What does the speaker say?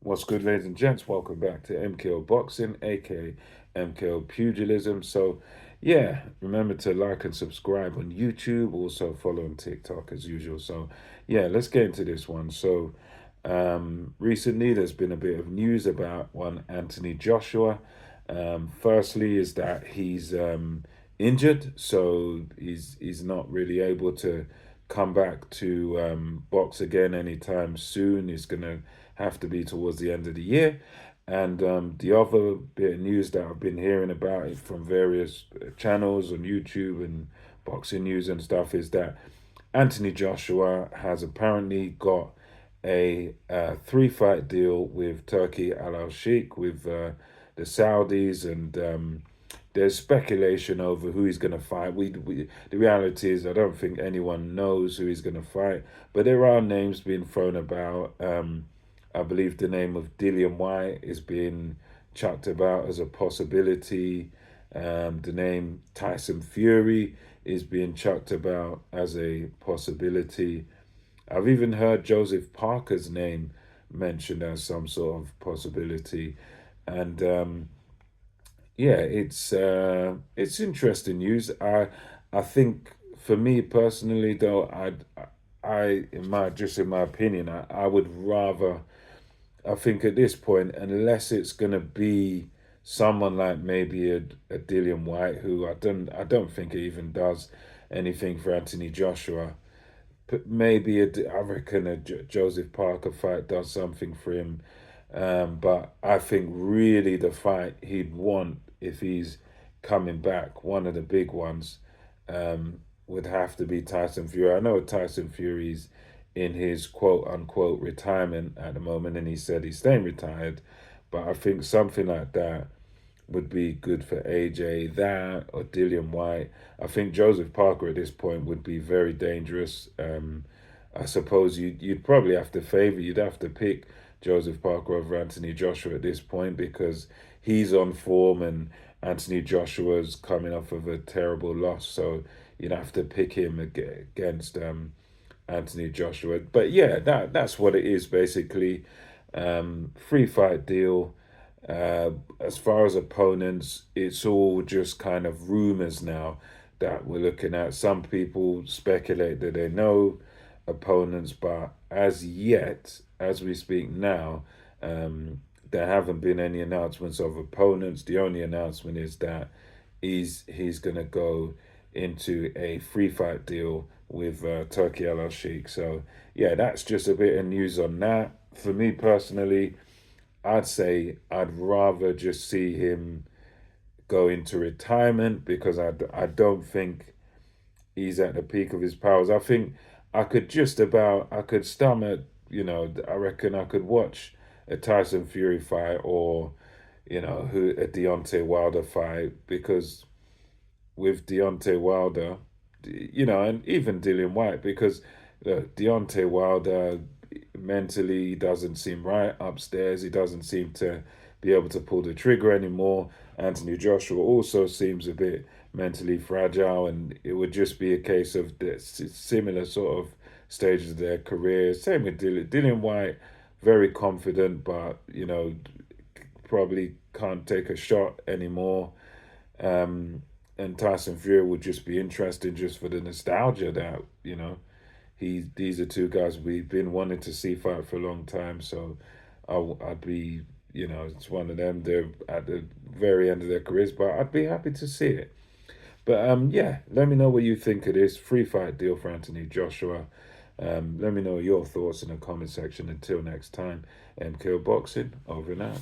What's good, ladies and gents? Welcome back to MKO Boxing, aka MKO Pugilism. So, yeah, remember to like and subscribe on YouTube. Also, follow on TikTok as usual. So, yeah, let's get into this one. So, recently there's been a bit of news about one Anthony Joshua. Firstly, is that he's injured, so he's not really able to come back to box again anytime soon. He's gonna have to be towards the end of the year. And the other bit of news that I've been hearing about it from various channels on YouTube and boxing news and stuff is that Anthony Joshua has apparently got a three-fight deal with Turkey, Alalsheikh, with the Saudis, and there's speculation over who he's going to fight. The reality is, I don't think anyone knows who he's going to fight, but there are names being thrown about. I believe the name of Dillian White is being chucked about as a possibility. The name Tyson Fury is being chucked about as a possibility. I've even heard Joseph Parker's name mentioned as some sort of possibility, and yeah, it's interesting news. I think for me personally, though, in my opinion, I would rather. I think at this point, unless it's gonna be someone like maybe a Dillian White, who I don't think he even does anything for Anthony Joshua. But maybe I reckon a Joseph Parker fight does something for him. But I think really the fight he'd want if he's coming back, one of the big ones, would have to be Tyson Fury. I know Tyson Fury's in his quote unquote retirement at the moment, and he said he's staying retired. But I think something like that would be good for AJ, that or Dillian White. I think Joseph Parker at this point would be very dangerous. I suppose you'd probably have to you'd have to pick Joseph Parker over Anthony Joshua at this point because he's on form and Anthony Joshua's coming off of a terrible loss. So you'd have to pick him against Anthony Joshua. But yeah, that's what it is basically. Free fight deal. As far as opponents, it's all just kind of rumors now that we're looking at. Some people speculate that they know opponents, but as yet, as we speak now, there haven't been any announcements of opponents. The only announcement is that he's gonna go into a free fight deal with Turkey Al Sheikh. So yeah, that's just a bit of news on that. For me personally, I'd say I'd rather just see him go into retirement because I don't think he's at the peak of his powers. I think I could stomach, I reckon I could watch a Tyson Fury fight or, a Deontay Wilder fight because with Deontay Wilder, and even Dillian White because Deontay Wilder mentally doesn't seem right upstairs. He doesn't seem to be able to pull the trigger anymore. Anthony Joshua also seems a bit mentally fragile, and it would just be a case of the similar sort of stages of their career. Same with Dillian White, very confident, but probably can't take a shot anymore. And Tyson Fury would just be interesting just for the nostalgia that these are two guys we've been wanting to see fight for a long time. So I'd be, it's one of them. They're at the very end of their careers, but I'd be happy to see it. But yeah, let me know what you think of this free fight deal for Anthony Joshua. Let me know your thoughts in the comment section. Until next time, MKO Boxing, over and out.